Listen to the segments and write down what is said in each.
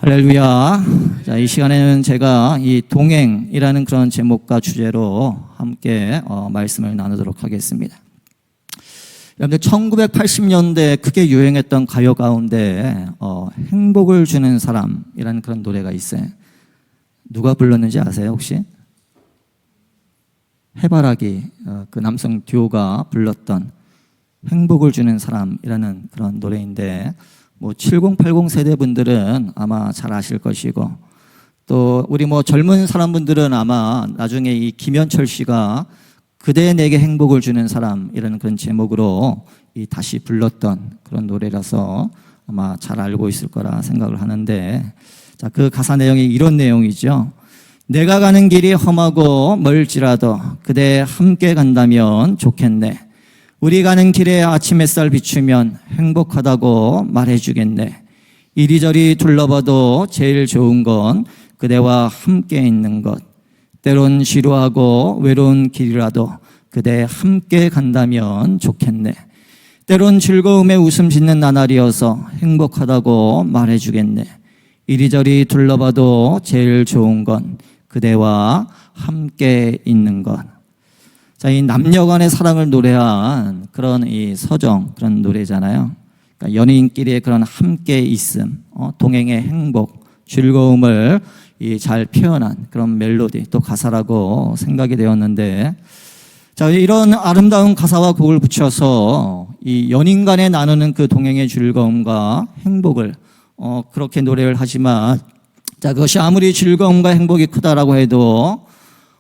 할렐루야. 자, 이 시간에는 제가 이 동행이라는 그런 제목과 주제로 함께 말씀을 나누도록 하겠습니다. 여러분들 1980년대 크게 유행했던 가요 가운데 행복을 주는 사람이라는 그런 노래가 있어요. 누가 불렀는지 아세요 혹시? 해바라기 그 남성 듀오가 불렀던 행복을 주는 사람이라는 그런 노래인데, 뭐 7080 세대 분들은 아마 잘 아실 것이고, 또 우리 뭐 젊은 사람분들은 아마 나중에 이 김현철 씨가 그대 내게 행복을 주는 사람이라는 그런 제목으로 이 다시 불렀던 그런 노래라서 아마 잘 알고 있을 거라 생각을 하는데, 자, 그 가사 내용이 이런 내용이죠. 내가 가는 길이 험하고 멀지라도 그대 함께 간다면 좋겠네. 우리 가는 길에 아침 햇살 비추면 행복하다고 말해주겠네. 이리저리 둘러봐도 제일 좋은 건 그대와 함께 있는 것. 때론 지루하고 외로운 길이라도 그대 함께 간다면 좋겠네. 때론 즐거움에 웃음 짓는 나날이어서 행복하다고 말해주겠네. 이리저리 둘러봐도 제일 좋은 건 그대와 함께 있는 것. 자, 이 남녀 간의 사랑을 노래한 그런 이 서정, 그런 노래잖아요. 그러니까 연인끼리의 그런 함께 있음, 동행의 행복, 즐거움을 잘 표현한 그런 멜로디, 또 가사라고 생각이 되었는데, 자, 이런 아름다운 가사와 곡을 붙여서 이 연인 간에 나누는 그 동행의 즐거움과 행복을 그렇게 노래를 하지만, 자, 그것이 아무리 즐거움과 행복이 크다라고 해도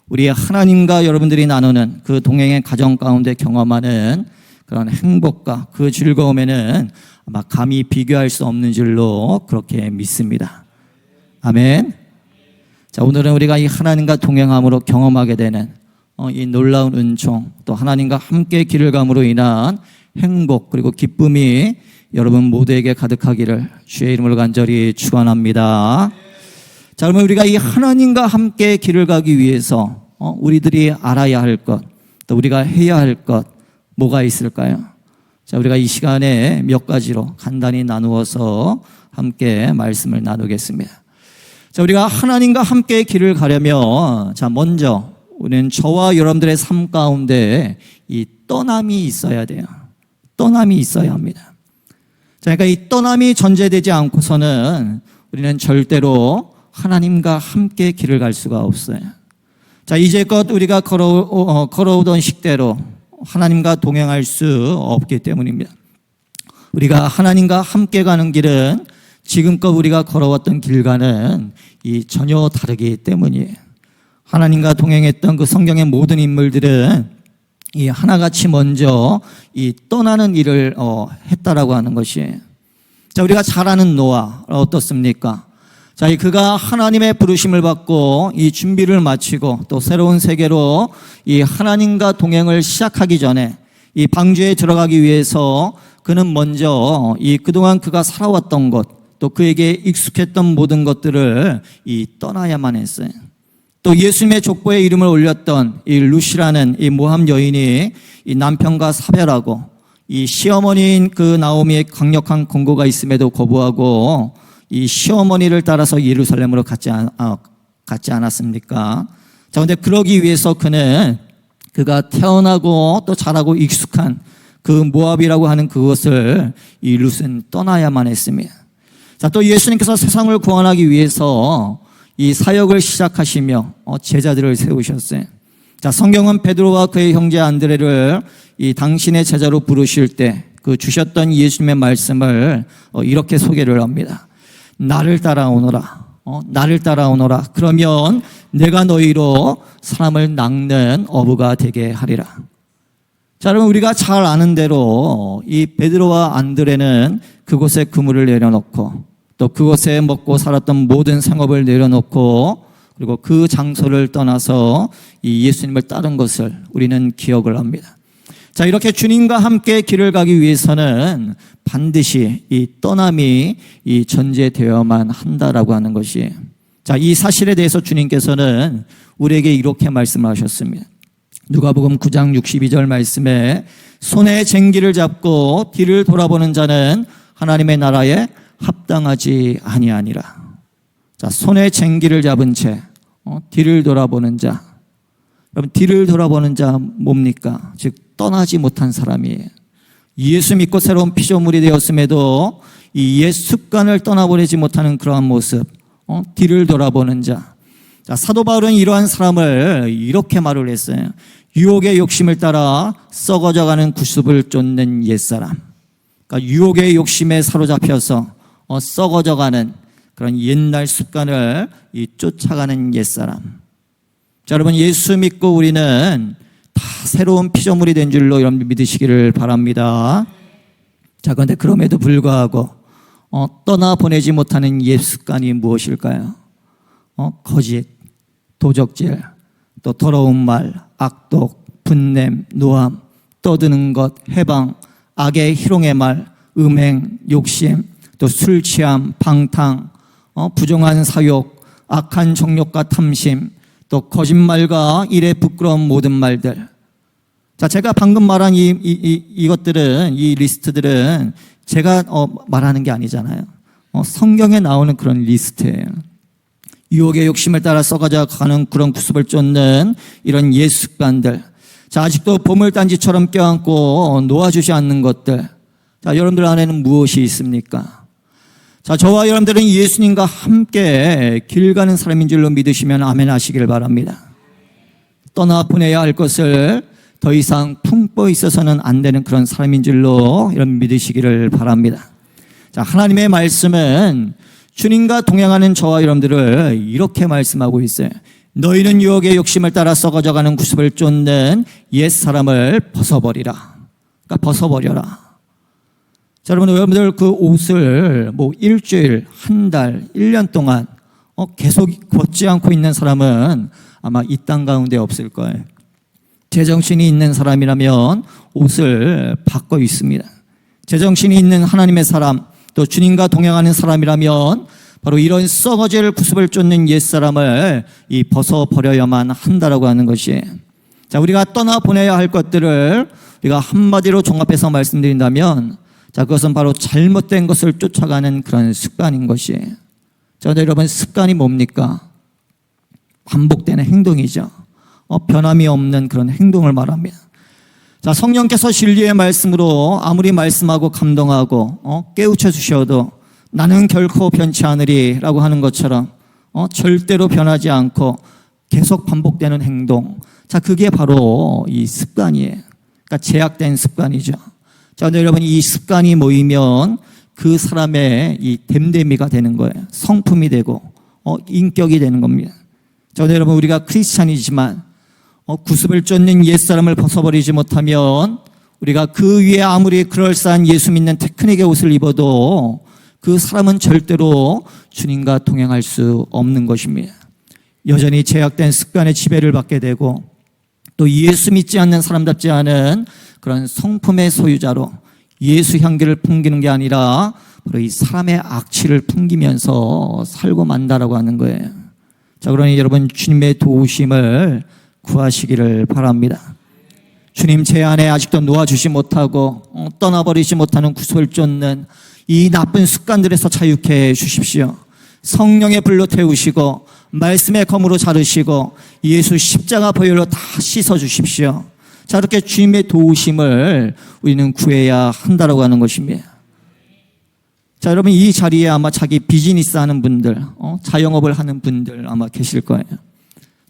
우리 하나님과 여러분들이 나누는 그 동행의 가정 가운데 경험하는 그런 행복과 그 즐거움에는 아마 감히 비교할 수 없는 줄로 그렇게 믿습니다. 아멘. 자, 오늘은 우리가 이 하나님과 동행함으로 경험하게 되는 이 놀라운 은총, 또 하나님과 함께 길을 감으로 인한 행복 그리고 기쁨이 여러분 모두에게 가득하기를 주의 이름으로 간절히 축원합니다. 자, 그러면 우리가 이 하나님과 함께 길을 가기 위해서 우리들이 알아야 할 것, 또 우리가 해야 할 것 뭐가 있을까요? 자, 우리가 이 시간에 몇 가지로 간단히 나누어서 함께 말씀을 나누겠습니다. 자, 우리가 하나님과 함께 길을 가려면, 자, 먼저 우리는 저와 여러분들의 삶 가운데 이 떠남이 있어야 돼요. 떠남이 있어야 합니다. 자, 그러니까 이 떠남이 전제되지 않고서는 우리는 절대로 하나님과 함께 길을 갈 수가 없어요. 자, 이제껏 우리가 걸어오던 식대로 하나님과 동행할 수 없기 때문입니다. 우리가 하나님과 함께 가는 길은 지금껏 우리가 걸어왔던 길과는 전혀 다르기 때문이에요. 하나님과 동행했던 그 성경의 모든 인물들은 이 하나같이 먼저 이 떠나는 일을 했다라고 하는 것이에요. 자, 우리가 잘 아는 노아 어떻습니까? 자, 그가 하나님의 부르심을 받고 이 준비를 마치고 또 새로운 세계로 이 하나님과 동행을 시작하기 전에 이 방주에 들어가기 위해서 그는 먼저 이 그동안 그가 살아왔던 것, 또 그에게 익숙했던 모든 것들을 떠나야만 했어요. 또 예수님의 족보에 이름을 올렸던 이 루시라는 이 모함 여인이 이 남편과 사별하고 이 시어머니인 그 나오미의 강력한 권고가 있음에도 거부하고 이 시어머니를 따라서 예루살렘으로 갔지 않았습니까? 자, 근데 그러기 위해서 그가 태어나고 또 자라고 익숙한 그 모압이라고 하는 그것을 이 룻은 떠나야만 했습니다. 자, 또 예수님께서 세상을 구원하기 위해서 이 사역을 시작하시며 제자들을 세우셨어요. 자, 성경은 베드로와 그의 형제 안드레를 이 당신의 제자로 부르실 때 그 주셨던 예수님의 말씀을 이렇게 소개를 합니다. 나를 따라오너라. 나를 따라오너라. 그러면 내가 너희로 사람을 낚는 어부가 되게 하리라. 자, 여러분, 우리가 잘 아는 대로 이 베드로와 안드레는 그곳에 그물을 내려놓고 또 그곳에 먹고 살았던 모든 생업을 내려놓고 그리고 그 장소를 떠나서 이 예수님을 따른 것을 우리는 기억을 합니다. 자, 이렇게 주님과 함께 길을 가기 위해서는 반드시 이 떠남이 전제되어야만 한다라고 하는 것이에요. 자, 이 사실에 대해서 주님께서는 우리에게 이렇게 말씀하셨습니다. 누가복음 9장 62절 말씀에 손에 쟁기를 잡고 뒤를 돌아보는 자는 하나님의 나라에 합당하지 아니하니라. 자, 손에 쟁기를 잡은 채 뒤를 돌아보는 자. 여러분, 뒤를 돌아보는 자 뭡니까? 즉 떠나지 못한 사람이에요. 예수 믿고 새로운 피조물이 되었음에도 이 옛 습관을 떠나버리지 못하는 그러한 모습, 뒤를 돌아보는 자. 자, 사도 바울은 이러한 사람을 이렇게 말을 했어요. 유혹의 욕심을 따라 썩어져가는 구습을 쫓는 옛사람. 그러니까 유혹의 욕심에 사로잡혀서 썩어져가는 그런 옛날 습관을 쫓아가는 옛사람. 자, 여러분, 예수 믿고 우리는 다 새로운 피조물이 된 줄로 여러분 믿으시기를 바랍니다. 자, 그런데 그럼에도 불구하고 떠나보내지 못하는 옛 습관이 무엇일까요? 거짓, 도적질, 또 더러운 말, 악독, 분냄, 노함, 떠드는 것, 해방, 악의 희롱의 말, 음행, 욕심, 또 술 취함, 방탕, 부정한 사욕, 악한 정욕과 탐심, 또 거짓말과 일에 부끄러운 모든 말들. 자, 제가 방금 말한 이것들은, 이 리스트들은 제가 말하는 게 아니잖아요. 성경에 나오는 그런 리스트예요. 유혹의 욕심을 따라 썩어져 가는 그런 구습을 쫓는 이런 옛 습관들. 자, 아직도 보물단지처럼 껴안고 놓아주지 않는 것들. 자, 여러분들 안에는 무엇이 있습니까? 자, 저와 여러분들은 예수님과 함께 길 가는 사람인 줄로 믿으시면 아멘 하시길 바랍니다. 떠나보내야 할 것을 더 이상 품고 있어서는 안 되는 그런 사람인 줄로 여러분 믿으시기를 바랍니다. 자, 하나님의 말씀은 주님과 동행하는 저와 여러분들을 이렇게 말씀하고 있어요. 너희는 유혹의 욕심을 따라 썩어져가는 구습을 쫓는 옛 사람을 벗어버리라. 그러니까 벗어버려라. 자, 여러분들 그 옷을 일주일, 한 달, 1년 동안 계속 벗지 않고 있는 사람은 아마 이 땅 가운데 없을 거예요. 제정신이 있는 사람이라면 옷을 바꿔 입습니다. 제정신이 있는 하나님의 사람, 또 주님과 동행하는 사람이라면 바로 이런 썩어질 구습을 쫓는 옛사람을 벗어버려야만 한다라고 하는 것이에요. 자, 우리가 떠나보내야 할 것들을 우리가 한마디로 종합해서 말씀드린다면, 자, 그것은 바로 잘못된 것을 쫓아가는 그런 습관인 것이에요. 자, 여러분, 습관이 뭡니까? 반복되는 행동이죠. 변함이 없는 그런 행동을 말합니다. 자, 성령께서 진리의 말씀으로 아무리 말씀하고 감동하고 깨우쳐 주셔도 나는 결코 변치 않으리라고 하는 것처럼 절대로 변하지 않고 계속 반복되는 행동. 자, 그게 바로 이 습관이에요. 그러니까 제약된 습관이죠. 자, 근데 여러분, 이 습관이 모이면 그 사람의 이 됨됨이가 되는 거예요. 성품이 되고 인격이 되는 겁니다. 자, 근데 여러분, 우리가 크리스찬이지만 구습을 쫓는 옛사람을 벗어버리지 못하면 우리가 그 위에 아무리 그럴싸한 예수 믿는 테크닉의 옷을 입어도 그 사람은 절대로 주님과 동행할 수 없는 것입니다. 여전히 제약된 습관의 지배를 받게 되고 또 예수 믿지 않는 사람답지 않은 그런 성품의 소유자로 예수 향기를 풍기는 게 아니라 바로 이 사람의 악취를 풍기면서 살고 만다라고 하는 거예요. 자, 그러니 여러분, 주님의 도우심을 구하시기를 바랍니다. 주님, 제 안에 아직도 놓아주지 못하고 떠나버리지 못하는 구습을 쫓는 이 나쁜 습관들에서 자유케 해 주십시오. 성령의 불로 태우시고 말씀의 검으로 자르시고 예수 십자가 보혈로 다 씻어 주십시오. 자, 이렇게 주님의 도우심을 우리는 구해야 한다라고 하는 것입니다. 자, 여러분, 이 자리에 아마 자기 비즈니스 하는 분들, 자영업을 하는 분들 아마 계실 거예요.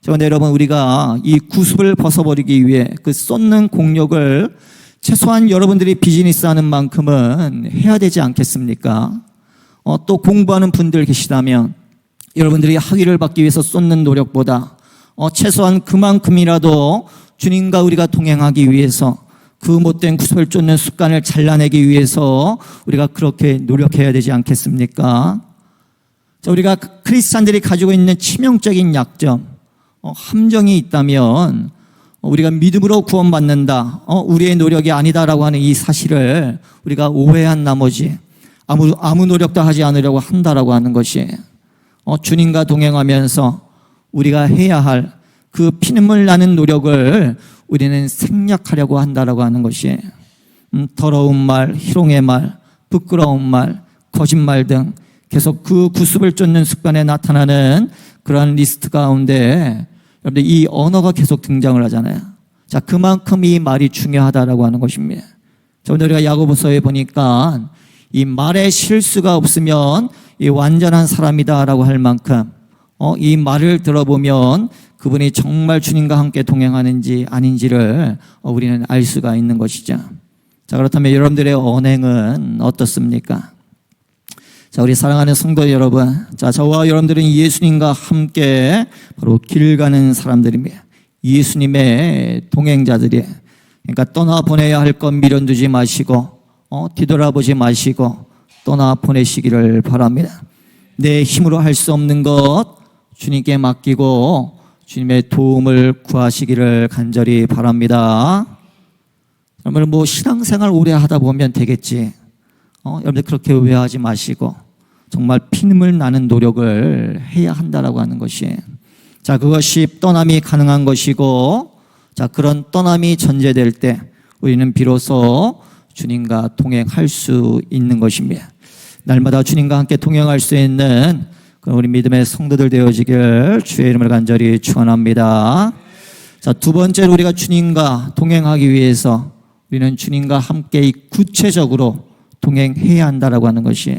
그런데 여러분, 우리가 이 구습을 벗어버리기 위해 그 쏟는 공력을 최소한 여러분들이 비즈니스 하는 만큼은 해야 되지 않겠습니까? 또 공부하는 분들 계시다면 여러분들이 학위를 받기 위해서 쏟는 노력보다 최소한 그만큼이라도 주님과 우리가 동행하기 위해서 그 못된 구습을 쫓는 습관을 잘라내기 위해서 우리가 그렇게 노력해야 되지 않겠습니까? 자, 우리가 크리스찬들이 가지고 있는 치명적인 약점, 함정이 있다면 우리가 믿음으로 구원받는다, 우리의 노력이 아니다라고 하는 이 사실을 우리가 오해한 나머지 아무 노력도 하지 않으려고 한다라고 하는 것이 주님과 동행하면서 우리가 해야 할 그 피눈물 나는 노력을 우리는 생략하려고 한다라고 하는 것이 더러운 말, 희롱의 말, 부끄러운 말, 거짓말 등 계속 그 구습을 쫓는 습관에 나타나는 그러한 리스트 가운데 여러분들 이 언어가 계속 등장을 하잖아요. 자, 그만큼 이 말이 중요하다라고 하는 것입니다. 자, 오늘 우리가 야고보서에 보니까 이 말에 실수가 없으면 이 완전한 사람이다라고 할 만큼 이 말을 들어보면 그분이 정말 주님과 함께 동행하는지 아닌지를 우리는 알 수가 있는 것이죠. 자, 그렇다면 여러분들의 언행은 어떻습니까? 자, 우리 사랑하는 성도 여러분, 자, 저와 여러분들은 예수님과 함께 바로 길 가는 사람들입니다. 예수님의 동행자들이에요. 그러니까 떠나보내야 할 것 미련두지 마시고 뒤돌아보지 마시고 떠나보내시기를 바랍니다. 내 힘으로 할 수 없는 것 주님께 맡기고 주님의 도움을 구하시기를 간절히 바랍니다. 여러분, 뭐 신앙생활 오래 하다 보면 되겠지. 여러분들 그렇게 오해하지 마시고 정말 피눈물 나는 노력을 해야 한다라고 하는 것이, 자, 그것이 떠남이 가능한 것이고, 자, 그런 떠남이 전제될 때 우리는 비로소 주님과 동행할 수 있는 것입니다. 날마다 주님과 함께 동행할 수 있는 그런 우리 믿음의 성도들 되어지길 주의 이름을 간절히 축원합니다. 자, 두 번째로 우리가 주님과 동행하기 위해서 우리는 주님과 함께 구체적으로 동행해야 한다라고 하는 것이,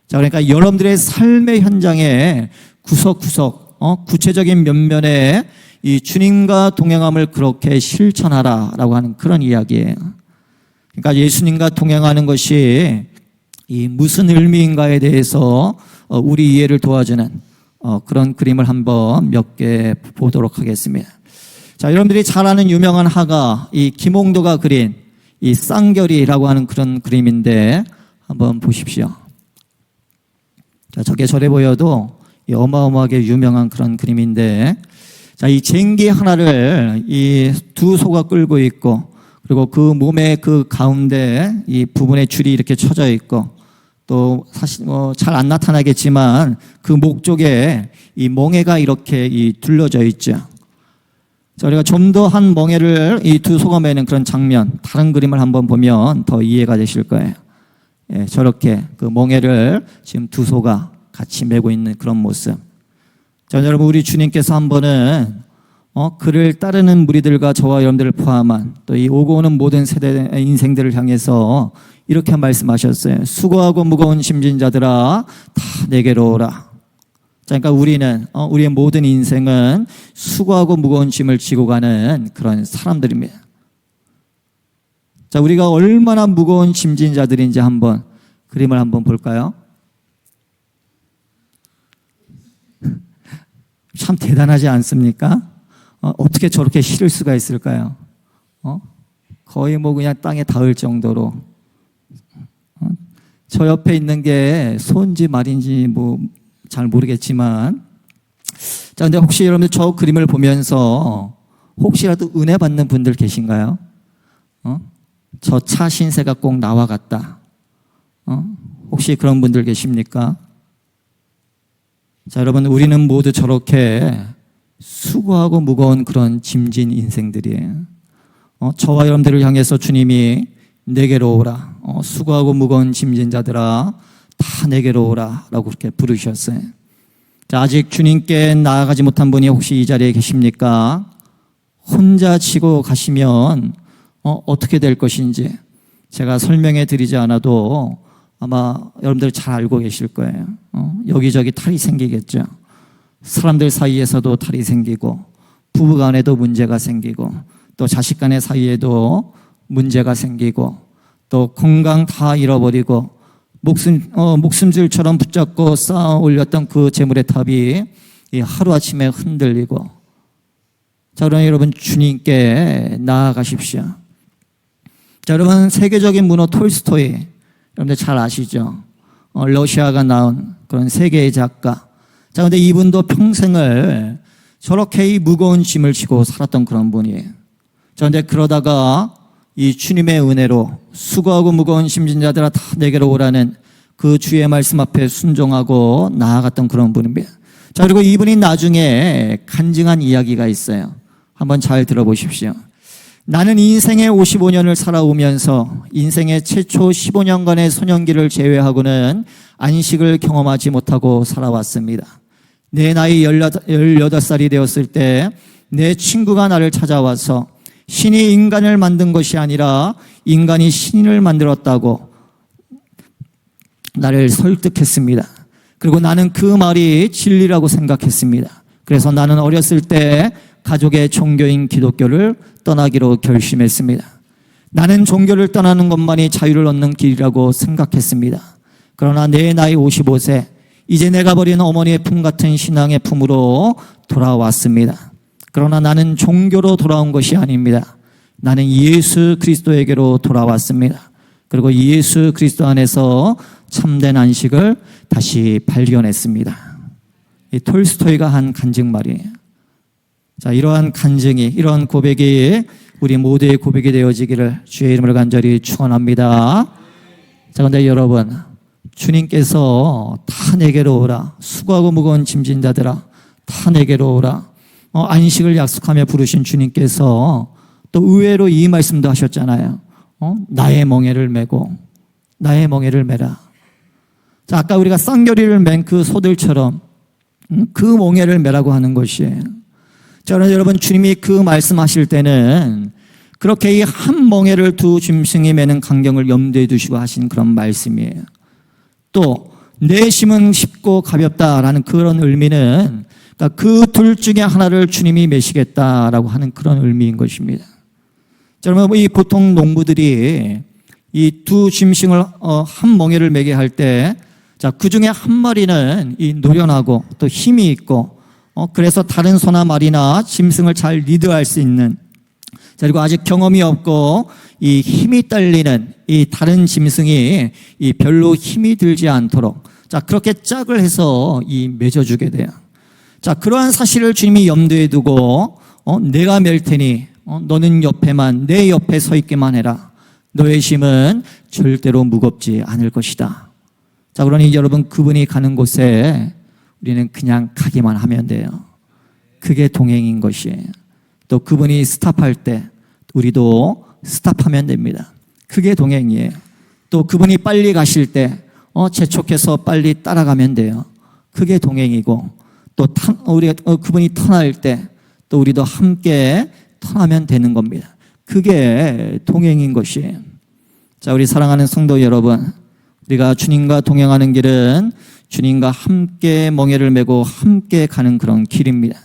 자, 그러니까 여러분들의 삶의 현장에 구석구석 구체적인 면면에 이 주님과 동행함을 그렇게 실천하라라고 하는 그런 이야기예요. 그러니까 예수님과 동행하는 것이 이 무슨 의미인가에 대해서 우리 이해를 도와주는 그런 그림을 한번 몇 개 보도록 하겠습니다. 자, 여러분들이 잘 아는 유명한 화가 이 김홍도가 그린 이 쌍결이라고 하는 그런 그림인데 한번 보십시오. 자, 저게 저래 보여도 이 어마어마하게 유명한 그런 그림인데, 자, 이 쟁기 하나를 이 두 소가 끌고 있고, 그리고 그 몸의 그 가운데 이 부분에 줄이 이렇게 쳐져 있고, 또 사실 잘 안 나타나겠지만 그 목 쪽에 이 멍에가 이렇게 이 둘러져 있죠. 자, 우리가 좀 더 한 멍에를 이 두 소가 매는 그런 장면, 다른 그림을 한번 보면 더 이해가 되실 거예요. 예, 저렇게 그 멍에를 지금 두 소가 같이 메고 있는 그런 모습. 자, 여러분, 우리 주님께서 한 번은 그를 따르는 무리들과 저와 여러분들을 포함한 또 이 오고 오는 모든 세대 인생들을 향해서 이렇게 말씀하셨어요. 수고하고 무거운 짐진 자들아 다 내게로 오라. 자, 그러니까 우리는 우리의 모든 인생은 수고하고 무거운 짐을 지고 가는 그런 사람들입니다. 자, 우리가 얼마나 무거운 짐진 자들인지 한번 그림을 한번 볼까요? 참 대단하지 않습니까? 어떻게 저렇게 실을 수가 있을까요? 거의 뭐 그냥 땅에 닿을 정도로. 저 옆에 있는 게 소인지 말인지 뭐 잘 모르겠지만, 자, 근데 혹시 여러분들 저 그림을 보면서 혹시라도 은혜 받는 분들 계신가요? 저 차 신세가 꼭 나와 같다. 혹시 그런 분들 계십니까? 자, 여러분, 우리는 모두 저렇게 수고하고 무거운 그런 짐진 인생들이에요. 저와 여러분들을 향해서 주님이 내게로 오라. 수고하고 무거운 짐진 자들아 다 내게로 오라 라고 그렇게 부르셨어요. 자, 아직 주님께 나아가지 못한 분이 혹시 이 자리에 계십니까? 혼자 지고 가시면 어떻게 될 것인지 제가 설명해 드리지 않아도 아마 여러분들 잘 알고 계실 거예요. 여기저기 탈이 생기겠죠. 사람들 사이에서도 탈이 생기고, 부부 간에도 문제가 생기고, 또 자식 간의 사이에도 문제가 생기고, 또 건강 다 잃어버리고, 목숨줄처럼 붙잡고 쌓아 올렸던 그 재물의 탑이 하루아침에 흔들리고. 자, 그럼 여러분, 주님께 나아가십시오. 자, 여러분, 세계적인 문호 톨스토이 여러분들 잘 아시죠? 러시아가 나온 그런 세계의 작가. 자, 근데 이분도 평생을 저렇게 이 무거운 짐을 지고 살았던 그런 분이에요. 자, 근데 그러다가 이 주님의 은혜로 수고하고 무거운 짐진 자들아 다 내게로 오라는 그 주의 말씀 앞에 순종하고 나아갔던 그런 분입니다. 자, 그리고 이분이 나중에 간증한 이야기가 있어요. 한번 잘 들어보십시오. 나는 인생의 55년을 살아오면서 인생의 최초 15년간의 소년기를 제외하고는 안식을 경험하지 못하고 살아왔습니다. 내 나이 18살이 되었을 때 내 친구가 나를 찾아와서 신이 인간을 만든 것이 아니라 인간이 신을 만들었다고 나를 설득했습니다. 그리고 나는 그 말이 진리라고 생각했습니다. 그래서 나는 어렸을 때 가족의 종교인 기독교를 떠나기로 결심했습니다. 나는 종교를 떠나는 것만이 자유를 얻는 길이라고 생각했습니다. 그러나 내 나이 55세, 이제 내가 버린 어머니의 품 같은 신앙의 품으로 돌아왔습니다. 그러나 나는 종교로 돌아온 것이 아닙니다. 나는 예수 그리스도에게로 돌아왔습니다. 그리고 예수 그리스도 안에서 참된 안식을 다시 발견했습니다. 이 톨스토이가 한 간증말이에요. 자, 이러한 간증이, 이러한 고백이 우리 모두의 고백이 되어지기를 주의 이름으로 간절히 축원합니다. 자, 그런데 여러분, 주님께서 다 내게로 오라, 수고하고 무거운 짐진 자들아 다 내게로 오라, 안식을 약속하며 부르신 주님께서 또 의외로 이 말씀도 하셨잖아요. 나의 멍에를 메고 나의 멍에를 메라. 자, 아까 우리가 쌍겨리를 맨 그 소들처럼 그 멍에를 메라고 하는 것이에요. 자, 그런데 여러분, 주님이 그 말씀하실 때는 그렇게 이 한 멍에를 두 짐승이 매는 광경을 염두에 두시고 하신 그런 말씀이에요. 또 내 짐은 쉽고 가볍다라는 그런 의미는 그 둘 중에 하나를 주님이 메시겠다라고 하는 그런 의미인 것입니다. 자, 여러분, 이 보통 농부들이 이 두 짐승을 한 멍에를 매게 할 때, 자, 그 중에 한 마리는 이 노련하고 또 힘이 있고, 그래서 다른 소나 말이나 짐승을 잘 리드할 수 있는, 자, 그리고 아직 경험이 없고 이 힘이 딸리는 이 다른 짐승이 이 별로 힘이 들지 않도록, 자, 그렇게 짝을 해서 이 맺어주게 돼요. 자, 그러한 사실을 주님이 염두에 두고 내가 맬 테니 너는 옆에만, 내 옆에 서 있기만 해라. 너의 짐은 절대로 무겁지 않을 것이다. 자, 그러니 여러분, 그분이 가는 곳에 우리는 그냥 가기만 하면 돼요. 그게 동행인 것이에요. 또 그분이 스탑할 때 우리도 스탑하면 됩니다. 그게 동행이에요. 또 그분이 빨리 가실 때 재촉해서 빨리 따라가면 돼요. 그게 동행이고, 또 그분이 턴할 때 또 우리도 함께 턴하면 되는 겁니다. 그게 동행인 것이에요. 자, 우리 사랑하는 성도 여러분, 우리가 주님과 동행하는 길은 주님과 함께 멍에를 메고 함께 가는 그런 길입니다.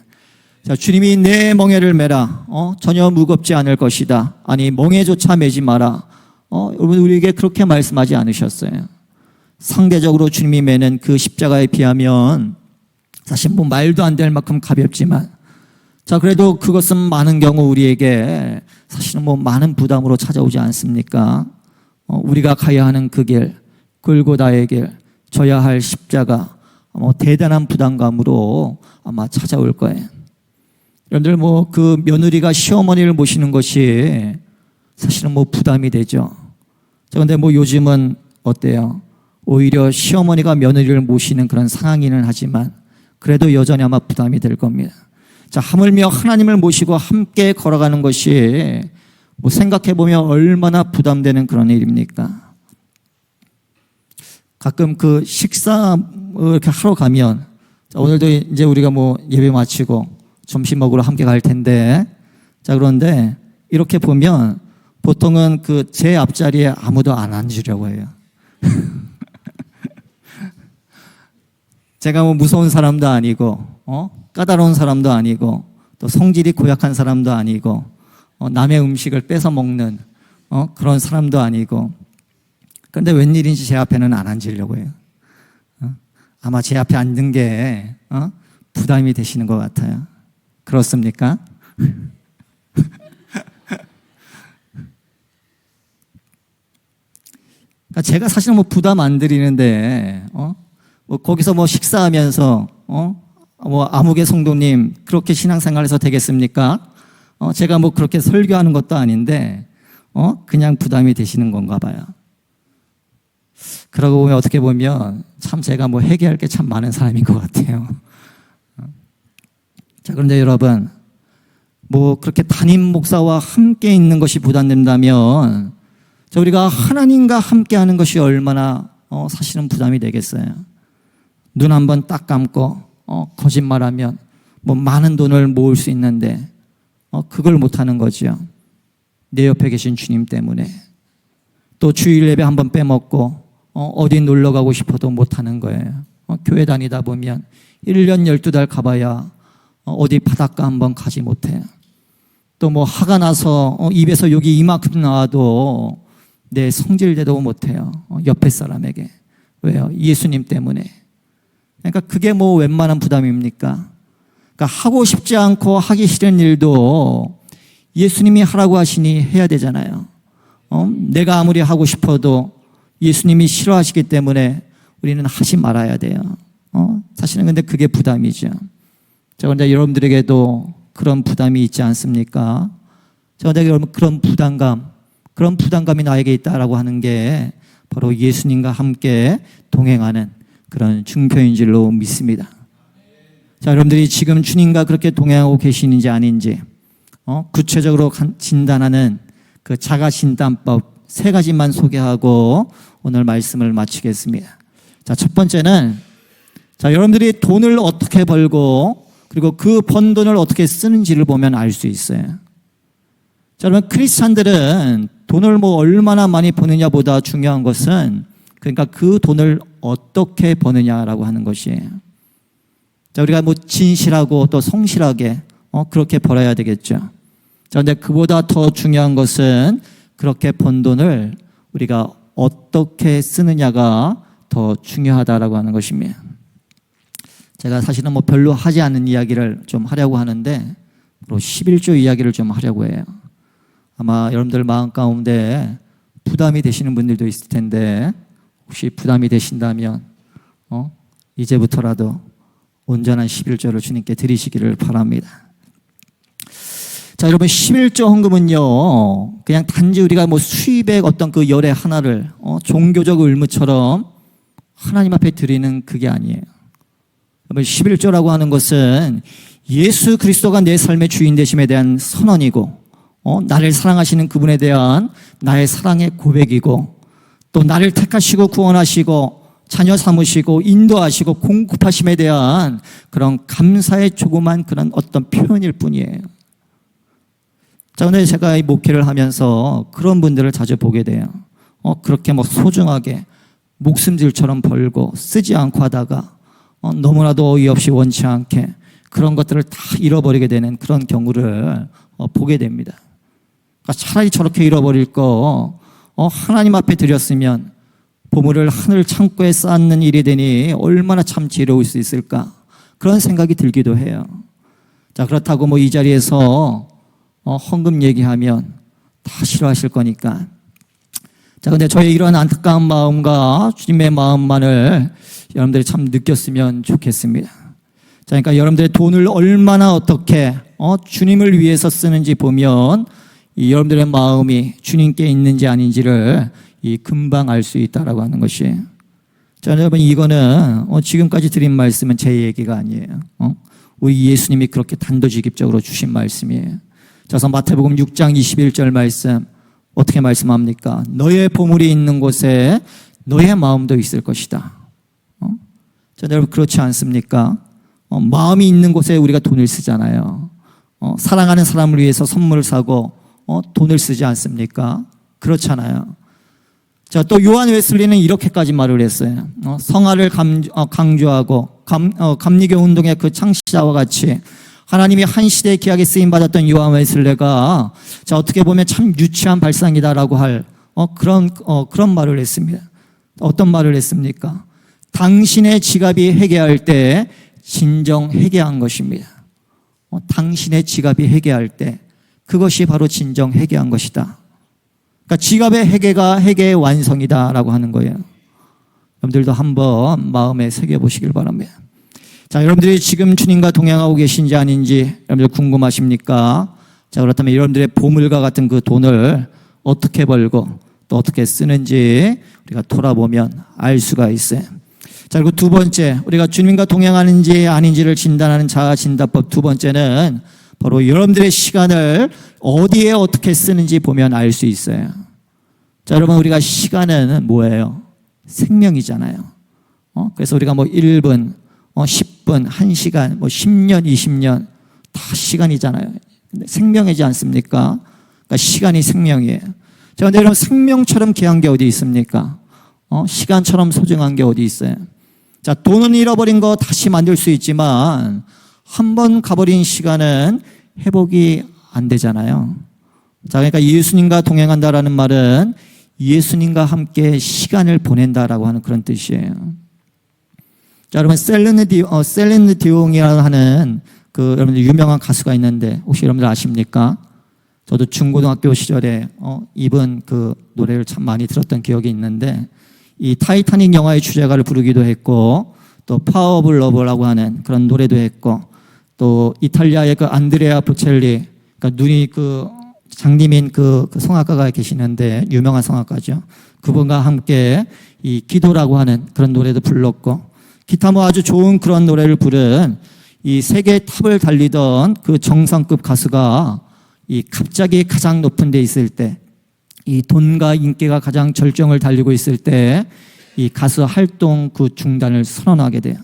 자, 주님이 내 멍에를 메라, 전혀 무겁지 않을 것이다. 아니, 멍에조차 메지 마라. 여러분, 우리에게 그렇게 말씀하지 않으셨어요. 상대적으로 주님이 메는 그 십자가에 비하면 사실 뭐 말도 안 될 만큼 가볍지만, 자, 그래도 그것은 많은 경우 우리에게 사실은 뭐 많은 부담으로 찾아오지 않습니까? 우리가 가야 하는 그 길, 골고다의 길, 져야 할 십자가, 대단한 부담감으로 아마 찾아올 거예요. 여러분들, 뭐 그 며느리가 시어머니를 모시는 것이 사실은 뭐 부담이 되죠. 자, 근데 뭐 요즘은 어때요? 오히려 시어머니가 며느리를 모시는 그런 상황이긴 하지만 그래도 여전히 아마 부담이 될 겁니다. 자, 하물며 하나님을 모시고 함께 걸어가는 것이 뭐 생각해보면 얼마나 부담되는 그런 일입니까? 가끔 그 식사 이렇게 하러 가면, 자, 오늘도 이제 우리가 뭐 예배 마치고 점심 먹으러 함께 갈 텐데, 자, 그런데 이렇게 보면 보통은 그 제 앞자리에 아무도 안 앉으려고 해요. 제가 뭐 무서운 사람도 아니고, 까다로운 사람도 아니고, 또 성질이 고약한 사람도 아니고, 남의 음식을 뺏어 먹는 그런 사람도 아니고, 그런데 웬일인지 제 앞에는 안 앉으려고 해요. 아마 제 앞에 앉는 게 부담이 되시는 것 같아요. 그렇습니까? 제가 사실은 뭐 부담 안 드리는데, 뭐 거기서 뭐 식사하면서 뭐 아무개 성도님 그렇게 신앙생활해서 되겠습니까? 제가 뭐 그렇게 설교하는 것도 아닌데 그냥 부담이 되시는 건가 봐요. 그러고 보면 어떻게 보면 참 제가 뭐 회개할 게 참 많은 사람인 것 같아요. 자, 그런데 여러분, 뭐 그렇게 담임 목사와 함께 있는 것이 부담된다면 우리가 하나님과 함께 하는 것이 얼마나 사실은 부담이 되겠어요. 눈 한번 딱 감고 거짓말하면 뭐 많은 돈을 모을 수 있는데 그걸 못하는 거죠. 내 옆에 계신 주님 때문에. 또 주일 예배 한번 빼먹고 어디 놀러 가고 싶어도 못하는 거예요. 교회 다니다 보면 1년 12달 가봐야 어디 바닷가 한번 가지 못해요. 또 뭐 화가 나서 입에서 욕이 이만큼 나와도 내 성질대도 못해요. 옆에 사람에게. 왜요? 예수님 때문에. 그러니까 그게 뭐 웬만한 부담입니까? 그러니까 하고 싶지 않고 하기 싫은 일도 예수님이 하라고 하시니 해야 되잖아요. 내가 아무리 하고 싶어도 예수님이 싫어하시기 때문에 우리는 하지 말아야 돼요. 사실은 근데 그게 부담이죠. 자, 그런데 여러분들에게도 그런 부담이 있지 않습니까? 자, 그런데 여러분 그런 부담감이 나에게 있다라고 하는 게 바로 예수님과 함께 동행하는 그런 증표인 줄로 믿습니다. 자, 여러분들이 지금 주님과 그렇게 동행하고 계시는지 아닌지 구체적으로 진단하는 그 자가진단법 3가지만 소개하고 오늘 말씀을 마치겠습니다. 자, 첫 번째는 여러분들이 돈을 어떻게 벌고 그리고 그 번 돈을 어떻게 쓰는지를 보면 알 수 있어요. 자, 여러분 크리스찬들은 돈을 뭐 얼마나 많이 버느냐보다 중요한 것은 그러니까 그 돈을 어떻게 버느냐라고 하는 것이에요. 자, 우리가 뭐 진실하고 또 성실하게 그렇게 벌어야 되겠죠. 자, 근데 그보다 더 중요한 것은 그렇게 번 돈을 우리가 어떻게 쓰느냐가 더 중요하다라고 하는 것입니다. 제가 사실은 뭐 별로 하지 않는 이야기를 좀 하려고 하는데 바로 11조 이야기를 좀 하려고 해요. 아마 여러분들 마음 가운데 부담이 되시는 분들도 있을 텐데 혹시 부담이 되신다면 이제부터라도 온전한 11조를 주님께 드리시기를 바랍니다. 자, 여러분 11조 헌금은요 그냥 단지 우리가 뭐 수입의 어떤 그 열의 하나를 종교적 의무처럼 하나님 앞에 드리는 그게 아니에요. 여러분 11조라고 하는 것은 예수 그리스도가 내 삶의 주인 되심에 대한 선언이고 나를 사랑하시는 그분에 대한 나의 사랑의 고백이고 또 나를 택하시고 구원하시고 자녀 삼으시고 인도하시고 공급하심에 대한 그런 감사의 조그만 그런 어떤 표현일 뿐이에요. 자, 오늘 제가 이 목회를 하면서 그런 분들을 자주 보게 돼요. 그렇게 뭐 소중하게 목숨질처럼 벌고 쓰지 않고 하다가 너무나도 어이없이 원치 않게 그런 것들을 다 잃어버리게 되는 그런 경우를 보게 됩니다. 그러니까 차라리 저렇게 잃어버릴 거 하나님 앞에 드렸으면 보물을 하늘 창고에 쌓는 일이 되니 얼마나 참 지혜로울 수 있을까 그런 생각이 들기도 해요. 자, 그렇다고 뭐 이 자리에서 헌금 얘기하면 다 싫어하실 거니까. 자, 근데 저의 이런 안타까운 마음과 주님의 마음만을 여러분들이 참 느꼈으면 좋겠습니다. 자, 그러니까 여러분들의 돈을 얼마나 어떻게 주님을 위해서 쓰는지 보면 이 여러분들의 마음이 주님께 있는지 아닌지를 금방 알 수 있다라고 하는 것이에요. 자, 여러분 이거는 지금까지 드린 말씀은 제 얘기가 아니에요. 우리 예수님이 그렇게 단도직입적으로 주신 말씀이에요. 자, 그래서 마태복음 6장 21절 말씀 어떻게 말씀합니까? 너의 보물이 있는 곳에 너의 마음도 있을 것이다. 자, 여러분 그렇지 않습니까? 마음이 있는 곳에 우리가 돈을 쓰잖아요. 사랑하는 사람을 위해서 선물을 사고 돈을 쓰지 않습니까? 그렇잖아요. 자, 또 요한 웨슬리는 이렇게까지 말을 했어요. 성화를 강조하고 감리교 운동의 그 창시자와 같이 하나님이 한 시대에 귀하게 쓰임받았던 요한 웨슬리가 자, 어떻게 보면 참 유치한 발상이다라고 할 그런 말을 했습니다. 어떤 말을 했습니까? 당신의 지갑이 회개할 때 진정 회개한 것입니다. 당신의 지갑이 회개할 때 그것이 바로 진정 회개한 것이다. 그러니까 지갑의 회개가 회개의 완성이다라고 하는 거예요. 여러분들도 한번 마음에 새겨보시길 바랍니다. 자, 여러분들이 지금 주님과 동행하고 계신지 아닌지 여러분들 궁금하십니까? 자, 그렇다면 여러분들의 보물과 같은 그 돈을 어떻게 벌고 또 어떻게 쓰는지 우리가 돌아보면 알 수가 있어요. 자, 그리고 두 번째, 우리가 주님과 동행하는지 아닌지를 진단하는 자아진단법 두 번째는 바로 여러분들의 시간을 어디에 어떻게 쓰는지 보면 알 수 있어요. 자, 여러분, 우리가 시간은 뭐예요? 생명이잖아요. 그래서 우리가 뭐 1분, 10분, 1시간, 뭐 10년, 20년 다 시간이잖아요. 근데 생명이지 않습니까? 그러니까 시간이 생명이에요. 자, 근데 여러분, 생명처럼 귀한 게 어디 있습니까? 시간처럼 소중한 게 어디 있어요? 자, 돈은 잃어버린 거 다시 만들 수 있지만 한 번 가버린 시간은 회복이 안 되잖아요. 자, 그러니까 예수님과 동행한다라는 말은 예수님과 함께 시간을 보낸다라고 하는 그런 뜻이에요. 자, 여러분, 셀린 디옹이라고 하는 여러분들 유명한 가수가 있는데 혹시 여러분들 아십니까? 저도 중고등학교 시절에 이분 노래를 참 많이 들었던 기억이 있는데, 이 타이타닉 영화의 주제가를 부르기도 했고, 또 파워 오브 러브라고 하는 그런 노래도 했고, 또 이탈리아의 안드레아 보첼리, 그러니까 눈이 장님인 성악가가 계시는데, 유명한 성악가죠. 그분과 함께 이 기도라고 하는 그런 노래도 불렀고, 기타 뭐 아주 좋은 그런 노래를 부른 이 세계 탑을 달리던 그 정상급 가수가 이 갑자기 가장 높은 데 있을 때, 이 돈과 인기가 가장 절정을 달리고 있을 때 이 가수 활동 중단을 선언하게 돼요.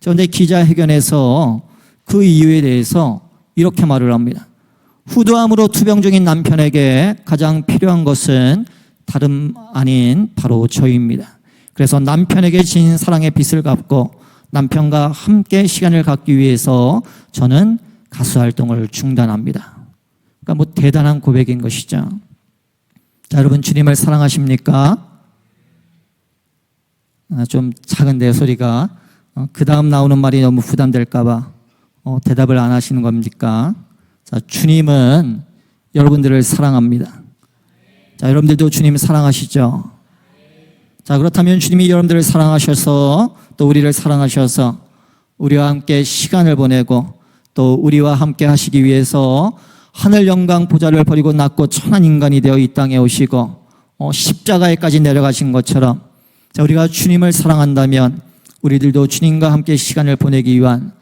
그런데 기자회견에서 그 이유에 대해서 이렇게 말을 합니다. 후두암으로 투병 중인 남편에게 가장 필요한 것은 다름 아닌 바로 저입니다. 그래서 남편에게 진 사랑의 빚을 갚고 남편과 함께 시간을 갖기 위해서 저는 가수 활동을 중단합니다. 그러니까 뭐 대단한 고백인 것이죠. 자, 여러분, 주님을 사랑하십니까? 좀 작은데요, 소리가. 그 다음 나오는 말이 너무 부담될까봐 대답을 안 하시는 겁니까? 자, 주님은 여러분들을 사랑합니다. 자, 여러분들도 주님 사랑하시죠? 자, 그렇다면 주님이 여러분들을 사랑하셔서 또 우리를 사랑하셔서 우리와 함께 시간을 보내고 또 우리와 함께 하시기 위해서 하늘 영광 보좌를 버리고 낮고 천한 인간이 되어 이 땅에 오시고 십자가에까지 내려가신 것처럼, 자, 우리가 주님을 사랑한다면 우리들도 주님과 함께 시간을 보내기 위한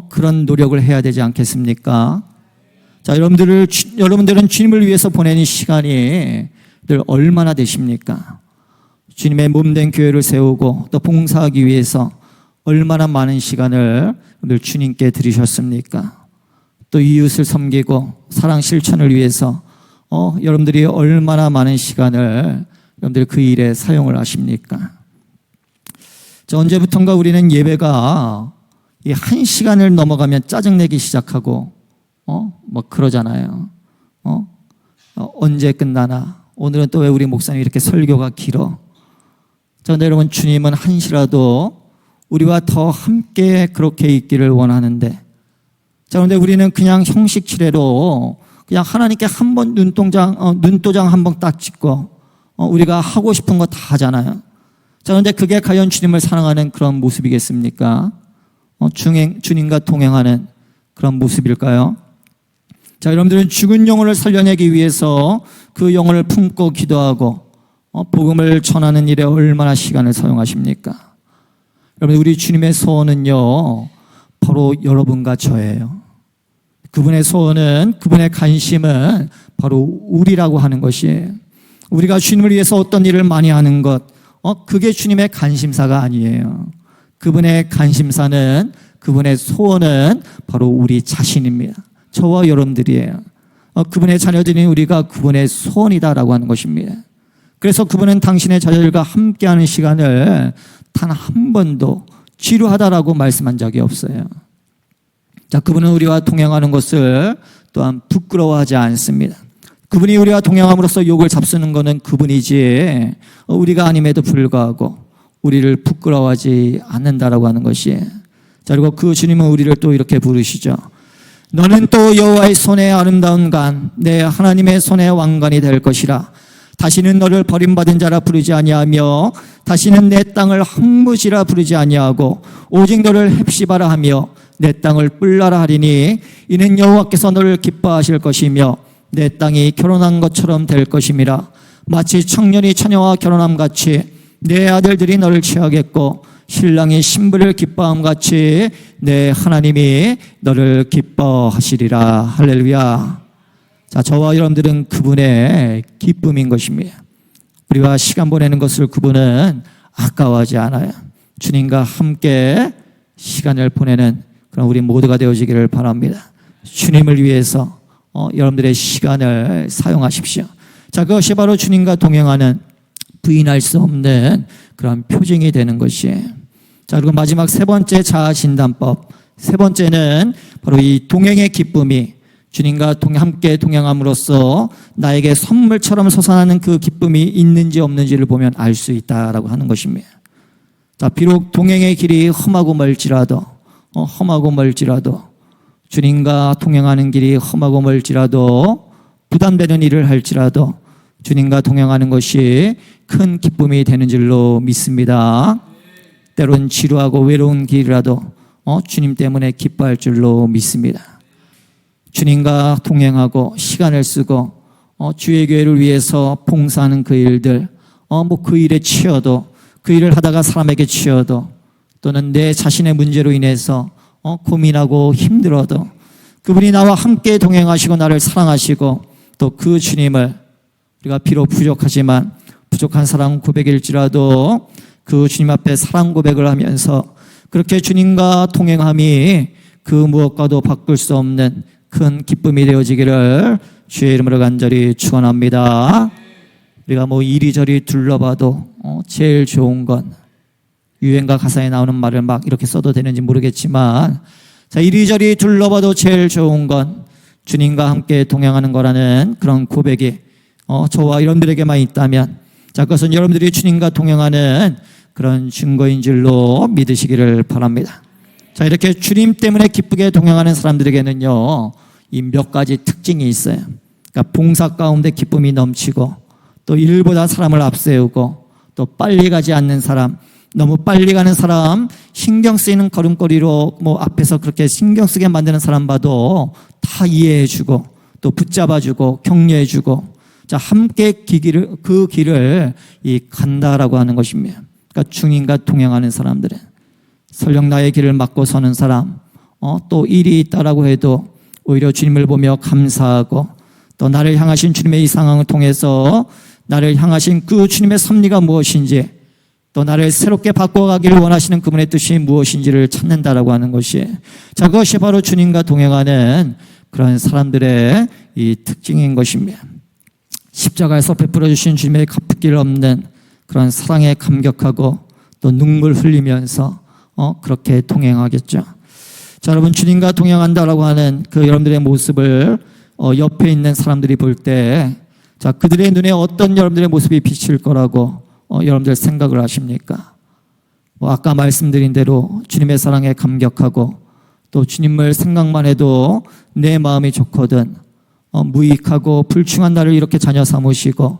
그런 노력을 해야 되지 않겠습니까? 자, 여러분들은 주님을 위해서 보내는 시간이 늘 얼마나 되십니까? 주님의 몸된 교회를 세우고 또 봉사하기 위해서 얼마나 많은 시간을 늘 주님께 드리셨습니까? 또 이웃을 섬기고 사랑 실천을 위해서 여러분들이 얼마나 많은 시간을 여러분들이 그 일에 사용을 하십니까? 자, 언제부턴가 우리는 예배가 이 1시간을 넘어가면 짜증내기 시작하고 뭐 그러잖아요. 언제 끝나나? 오늘은 또 왜 우리 목사님 이렇게 설교가 길어? 자, 근데 여러분, 주님은 한시라도 우리와 더 함께 그렇게 있기를 원하는데, 자, 그런데 우리는 그냥 형식치레로 그냥 하나님께 한 번 눈도장 한 번 딱 찍고 우리가 하고 싶은 거 다 하잖아요. 자, 그런데 그게 과연 주님을 사랑하는 그런 모습이겠습니까? 주님과 동행하는 그런 모습일까요? 자, 여러분들은 죽은 영혼을 살려내기 위해서 그 영혼을 품고 기도하고 복음을 전하는 일에 얼마나 시간을 사용하십니까? 여러분, 우리 주님의 소원은요, 바로 여러분과 저예요. 그분의 소원은, 그분의 관심은 바로 우리라고 하는 것이에요. 우리가 주님을 위해서 어떤 일을 많이 하는 것, 그게 주님의 관심사가 아니에요. 그분의 관심사는, 그분의 소원은 바로 우리 자신입니다. 저와 여러분들이에요. 그분의 자녀들인 우리가 그분의 소원이다라고 하는 것입니다. 그래서 그분은 당신의 자녀들과 함께하는 시간을 단 한 번도 지루하다라고 말씀한 적이 없어요. 자, 그분은 우리와 동행하는 것을 또한 부끄러워하지 않습니다. 그분이 우리와 동행함으로써 욕을 잡수는 것은 그분이지 우리가 아님에도 불구하고 우리를 부끄러워하지 않는다라고 하는 것이에요. 자, 그리고 그 주님은 우리를 또 이렇게 부르시죠. 너는 또 여호와의 손에 아름다운 관, 내 하나님의 손에 왕관이 될 것이라. 다시는 너를 버림받은 자라 부르지 아니하며 다시는 내 땅을 황무지라 부르지 아니하고 오직 너를 헵시바라 하며 내 땅을 뿔나라 하리니 이는 여호와께서 너를 기뻐하실 것이며 내 땅이 결혼한 것처럼 될 것임이라. 마치 청년이 처녀와 결혼함 같이 내 아들들이 너를 취하겠고 신랑이 신부를 기뻐함 같이 내 하나님이 너를 기뻐하시리라. 할렐루야. 자, 저와 여러분들은 그분의 기쁨인 것입니다. 우리와 시간 보내는 것을 그분은 아까워하지 않아요. 주님과 함께 시간을 보내는 그런 우리 모두가 되어지기를 바랍니다. 주님을 위해서 여러분들의 시간을 사용하십시오. 자, 그것이 바로 주님과 동행하는 부인할 수 없는 그런 표징이 되는 것이에요. 자, 그리고 마지막 세 번째 자아진단법. 세 번째는 바로 이 동행의 기쁨이 주님과 함께 동행함으로써 나에게 선물처럼 솟아나는 그 기쁨이 있는지 없는지를 보면 알 수 있다라고 하는 것입니다. 자, 비록 동행의 길이 험하고 멀지라도 주님과 동행하는 길이 험하고 멀지라도 부담되는 일을 할지라도 주님과 동행하는 것이 큰 기쁨이 되는 줄로 믿습니다. 때론 지루하고 외로운 길이라도 주님 때문에 기뻐할 줄로 믿습니다. 주님과 동행하고 시간을 쓰고 주의 교회를 위해서 봉사하는 그 일들, 그 일에 치여도, 그 일을 하다가 사람에게 치여도, 또는 내 자신의 문제로 인해서 고민하고 힘들어도 그분이 나와 함께 동행하시고 나를 사랑하시고 또 그 주님을 우리가 비록 부족하지만 부족한 사랑 고백일지라도 그 주님 앞에 사랑 고백을 하면서 그렇게 주님과 동행함이 그 무엇과도 바꿀 수 없는 큰 기쁨이 되어지기를 주의 이름으로 간절히 축원합니다. 우리가 이리저리 둘러봐도 제일 좋은 건, 유행가 가사에 나오는 말을 막 이렇게 써도 되는지 모르겠지만, 자, 이리저리 둘러봐도 제일 좋은 건 주님과 함께 동행하는 거라는 그런 고백이 저와 여러분들에게만 있다면, 자, 그것은 여러분들이 주님과 동행하는 그런 증거인 줄로 믿으시기를 바랍니다. 자, 이렇게 주님 때문에 기쁘게 동행하는 사람들에게는요, 이 몇 가지 특징이 있어요. 그러니까 봉사 가운데 기쁨이 넘치고, 또 일보다 사람을 앞세우고, 또 빨리 가지 않는 사람, 너무 빨리 가는 사람, 신경 쓰이는 걸음걸이로 앞에서 그렇게 신경 쓰게 만드는 사람 봐도 다 이해해주고, 또 붙잡아주고, 격려해주고, 자, 함께 그 길을 간다라고 하는 것입니다. 그러니까 주님과 동행하는 사람들은 설령 나의 길을 막고 서는 사람, 또 일이 있다라고 해도 오히려 주님을 보며 감사하고, 또 나를 향하신 주님의 이 상황을 통해서 나를 향하신 그 주님의 섭리가 무엇인지, 또 나를 새롭게 바꿔가기를 원하시는 그분의 뜻이 무엇인지를 찾는다라고 하는 것이, 자, 그것이 바로 주님과 동행하는 그런 사람들의 이 특징인 것입니다. 십자가에서 베풀어 주신 주님의 갚길 없는 그런 사랑에 감격하고 또 눈물 흘리면서 그렇게 동행하겠죠. 자, 여러분, 주님과 동행한다라고 하는 그 여러분들의 모습을 옆에 있는 사람들이 볼 때, 자, 그들의 눈에 어떤 여러분들의 모습이 비칠 거라고 여러분들 생각을 하십니까? 아까 말씀드린 대로 주님의 사랑에 감격하고 또 주님을 생각만 해도 내 마음이 좋거든, 무익하고 불충한 나를 이렇게 자녀 삼으시고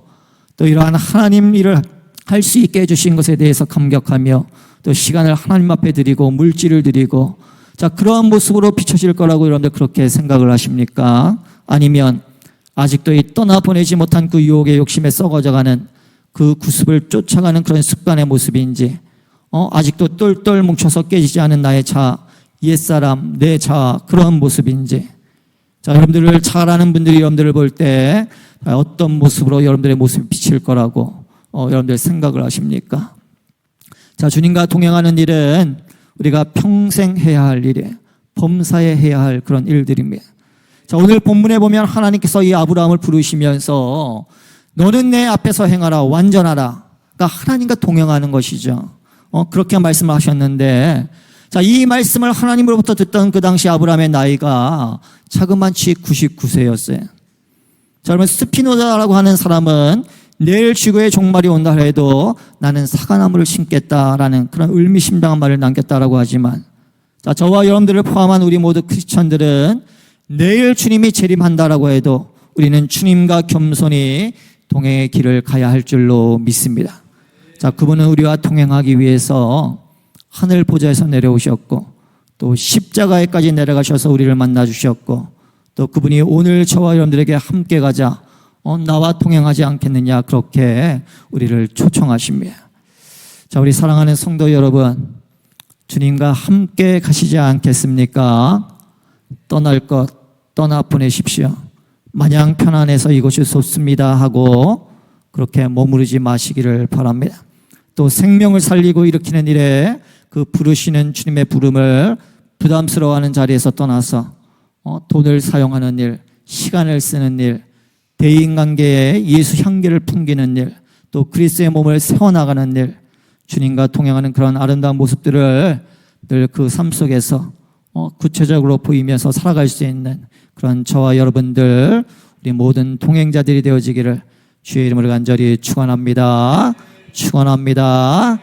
또 이러한 하나님 일을 할 수 있게 해주신 것에 대해서 감격하며 또 시간을 하나님 앞에 드리고 물질을 드리고, 자, 그러한 모습으로 비춰질 거라고 여러분들 그렇게 생각을 하십니까? 아니면 아직도 이 떠나보내지 못한 그 유혹의 욕심에 썩어져가는 그 구습을 쫓아가는 그런 습관의 모습인지, 아직도 똘똘 뭉쳐서 깨지지 않은 나의 자아, 옛사람, 내 자아, 그런 모습인지, 자, 여러분들을 잘 아는 분들이 여러분들을 볼 때 어떤 모습으로 여러분들의 모습이 비칠 거라고 여러분들 생각을 하십니까? 자, 주님과 동행하는 일은 우리가 평생 해야 할 일이에요. 범사에 해야 할 그런 일들입니다. 자, 오늘 본문에 보면 하나님께서 이 아브라함을 부르시면서 너는 내 앞에서 행하라, 완전하라. 그러니까 하나님과 동행하는 것이죠. 그렇게 말씀을 하셨는데, 자, 이 말씀을 하나님으로부터 듣던 그 당시 아브라함의 나이가 자그만치 99세였어요. 자, 그러면 스피노자라고 하는 사람은 내일 지구의 종말이 온다 해도 나는 사과나무를 심겠다라는 그런 의미심장한 말을 남겼다라고 하지만, 자, 저와 여러분들을 포함한 우리 모두 크리스천들은 내일 주님이 재림한다라고 해도 우리는 주님과 겸손히 동행의 길을 가야 할 줄로 믿습니다. 자, 그분은 우리와 동행하기 위해서 하늘 보좌에서 내려오셨고 또 십자가에까지 내려가셔서 우리를 만나 주셨고, 또 그분이 오늘 저와 여러분들에게 함께 가자, 나와 동행하지 않겠느냐, 그렇게 우리를 초청하십니다. 자, 우리 사랑하는 성도 여러분, 주님과 함께 가시지 않겠습니까? 떠날 것 떠나 보내십시오. 마냥 편안해서 이곳이 좋습니다 하고 그렇게 머무르지 마시기를 바랍니다. 또 생명을 살리고 일으키는 일에 그 부르시는 주님의 부름을 부담스러워하는 자리에서 떠나서 돈을 사용하는 일, 시간을 쓰는 일, 대인관계에 예수 향기를 풍기는 일, 또 그리스도의 몸을 세워나가는 일, 주님과 동행하는 그런 아름다운 모습들을 늘 그 삶 속에서 구체적으로 보이면서 살아갈 수 있는 그런 저와 여러분들 우리 모든 동행자들이 되어지기를 주의 이름으로 간절히 축원합니다. 축원합니다.